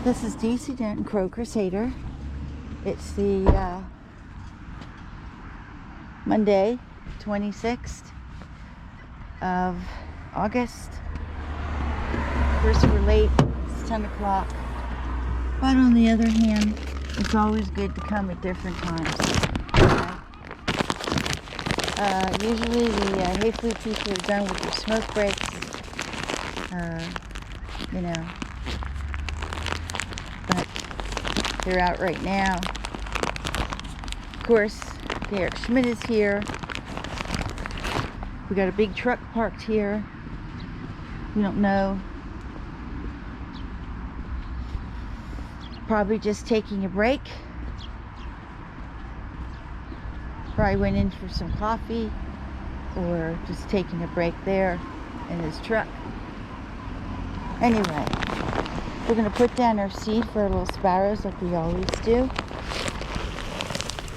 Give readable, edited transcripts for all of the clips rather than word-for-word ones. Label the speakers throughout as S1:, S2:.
S1: This is DC Danton Crow Crusader. It's the Monday, 26th of August. Of course, we're late. It's 10 o'clock. But on the other hand, it's always good to come at different times. Usually the hay flute people are done with their smoke breaks. You know. But they're out right now. Of course, Derek Schmidt is here. We got a big truck parked here. We don't know. Probably just taking a break. Probably went in for some coffee or just taking a break there in his truck. Anyway, we're going to put down our seed for our little sparrows like we always do.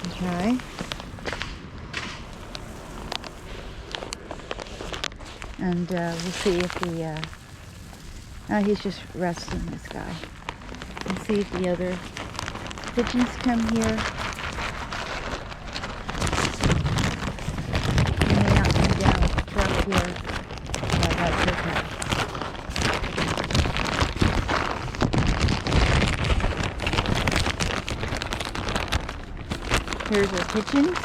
S1: Okay. And we'll see if he's just resting, this guy. And see if the other pigeons come here. They may not come down with the truck here. That's okay. Here's our pigeons.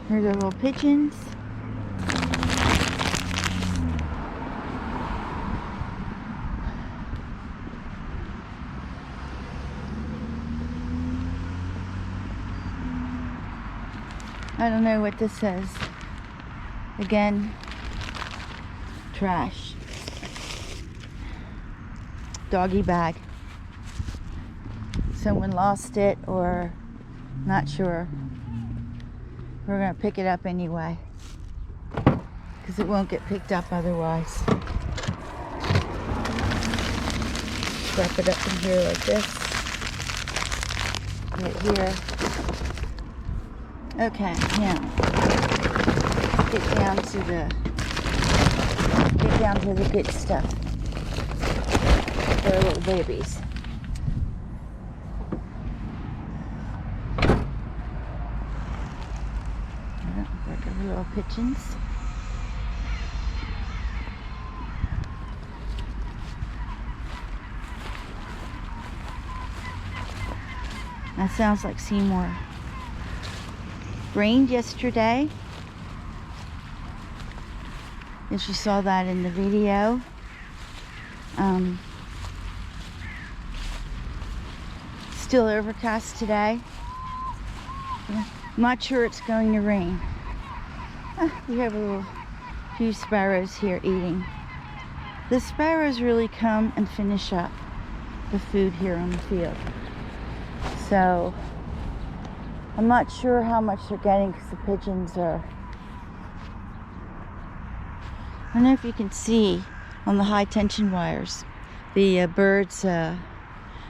S1: Here's our little pigeons. I don't know what this says. Again, trash. Doggy bag. Someone lost it or not sure. We're going to pick it up anyway, because it won't get picked up otherwise. Wrap it up in here like this. Right here. Okay, now get down to the good stuff. They're little babies. Little pigeons. That sounds like Seymour. Rained yesterday. As you saw that in the video. Still overcast today. I'm not sure it's going to rain. We have a few sparrows here eating. The sparrows really come and finish up the food here on the field. So I'm not sure how much they're getting because the pigeons are... I don't know if you can see on the high tension wires, the birds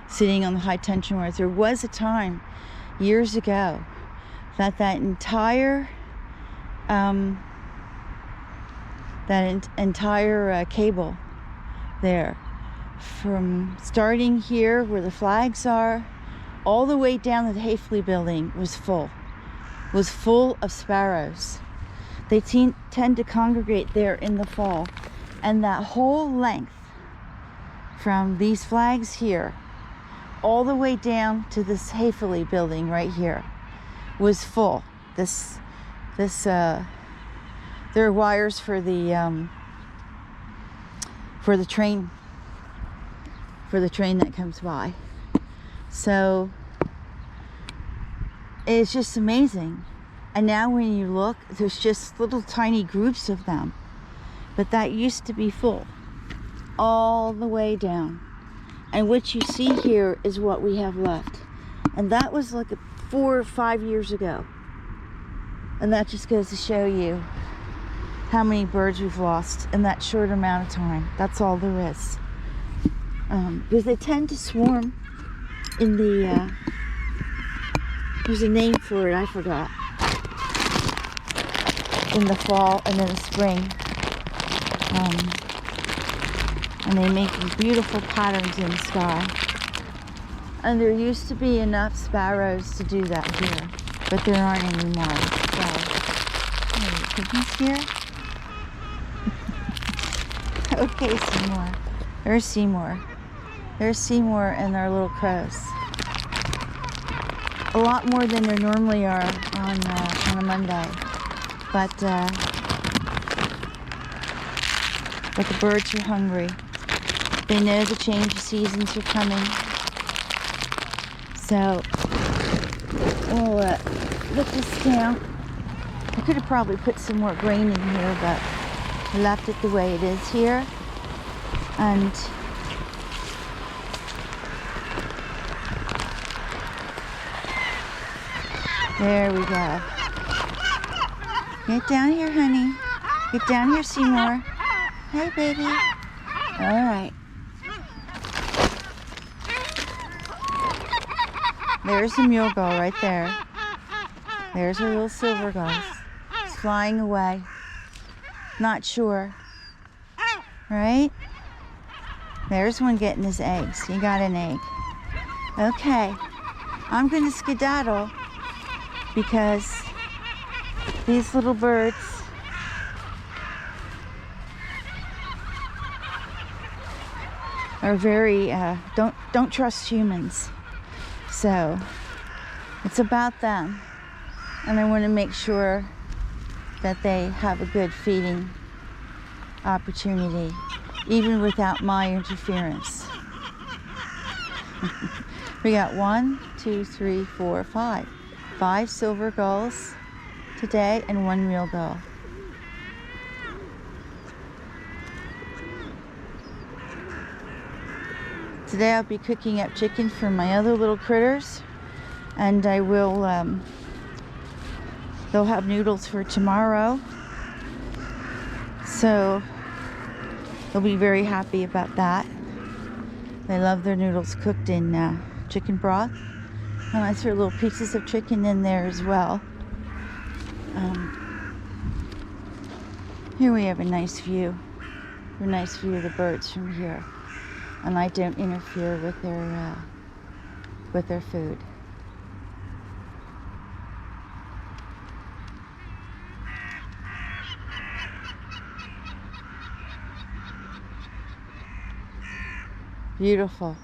S1: sitting on the high tension wires. There was a time years ago that entire cable there, from starting here where the flags are all the way down to the Hayfley building, was full of sparrows. They tend to congregate there in the fall, and that whole length from these flags here all the way down to this Hayfley building right here was full. There are wires for the train that comes by. So it's just amazing. And now when you look, there's just little tiny groups of them. But that used to be full all the way down. And what you see here is what we have left. And that was like 4 or 5 years ago. And that just goes to show you how many birds we've lost in that short amount of time. That's all there is. Because they tend to swarm in the, there's a name for it, I forgot. In the fall and in the spring. And they make these beautiful patterns in the sky. And there used to be enough sparrows to do that here, but there aren't anymore. So, hey, piggies here? Okay, Seymour. There's Seymour. There's Seymour and our little crows. A lot more than there normally are on a Monday. But the birds are hungry. They know the change of seasons are coming. So, we'll put this down. I could have probably put some more grain in here, but I left it the way it is here. And there we go. Get down here, honey. Get down here, Seymour. Hey, baby. All right. There's the mule gull right there. There's her little silver gulls. It's flying away. Not sure. Right? There's one getting his eggs. He got an egg. Okay. I'm going to skedaddle because these little birds are very don't trust humans. So it's about them, and I want to make sure that they have a good feeding opportunity, even without my interference. We got 1, 2, 3, 4, 5. 5 silver gulls today and 1 mule gull. Today I'll be cooking up chicken for my other little critters, and I will, they'll have noodles for tomorrow. So they'll be very happy about that. They love their noodles cooked in chicken broth. And I threw little pieces of chicken in there as well. Here we have a nice view. A nice view of the birds from here. And I don't interfere with their food. Beautiful.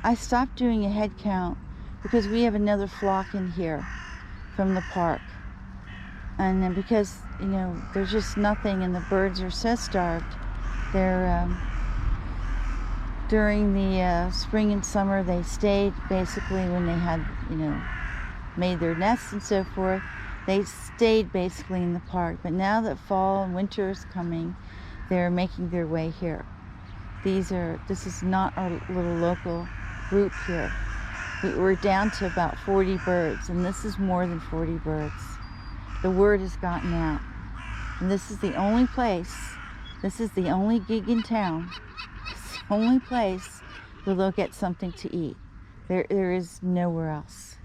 S1: I stopped doing a head count because we have another flock in here from the park. And then because, you know, there's just nothing and the birds are so starved, they're, during the spring and summer, they stayed basically when they had, you know, made their nests and so forth. They stayed basically in the park. But now that fall and winter is coming, they're making their way here. This is not our little local group here. We're down to about 40 birds, and this is more than 40 birds. The word has gotten out. And this is the only place, this is the only gig in town, it's the only place where they'll get something to eat. There is nowhere else.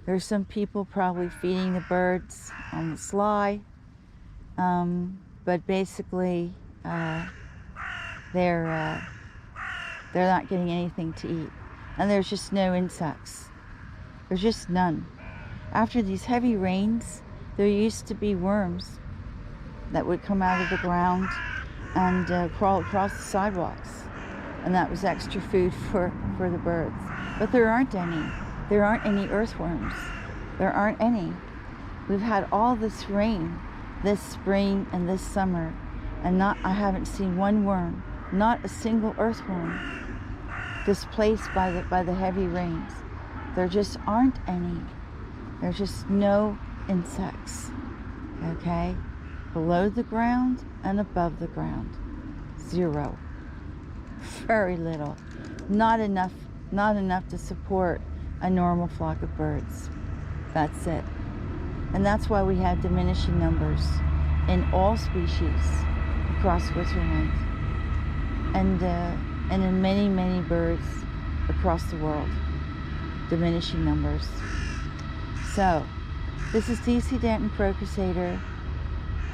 S1: There's some people probably feeding the birds on the sly, but basically they're not getting anything to eat. And there's just no insects. There's just none. After these heavy rains, there used to be worms that would come out of the ground and crawl across the sidewalks. And that was extra food for the birds. But there aren't any. There aren't any earthworms. There aren't any. We've had all this rain this spring and this summer, and I haven't seen one worm, not a single earthworm displaced by the heavy rains. There just aren't any. There's just no insects, okay? Below the ground and above the ground, 0. Very little. Not enough to support a normal flock of birds. That's it. And that's why we have diminishing numbers in all species across Switzerland, and in many, many birds across the world. Diminishing numbers. So, this is DC Danton Crow Crusader.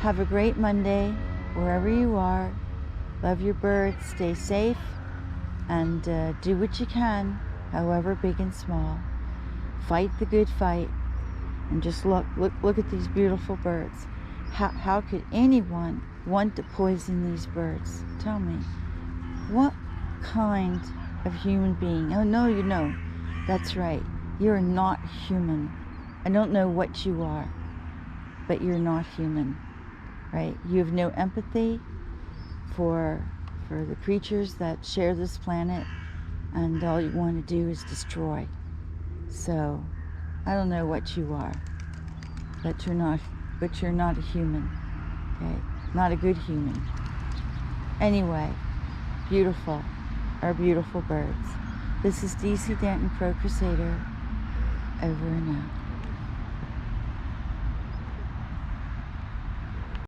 S1: Have a great Monday. wherever you are, love your birds, stay safe, and do what you can, however big and small. Fight the good fight, and just look at these beautiful birds. How could anyone want to poison these birds? Tell me, what kind of human being? Oh no, you know, that's right, you're not human. I don't know what you are, but you're not human, right? You have no empathy for the creatures that share this planet, and all you want to do is destroy. So I don't know what you are, but you're not a human, okay? Not a good human. Anyway, beautiful, our beautiful birds. This is DC Danton, Crow Crusader, over and out.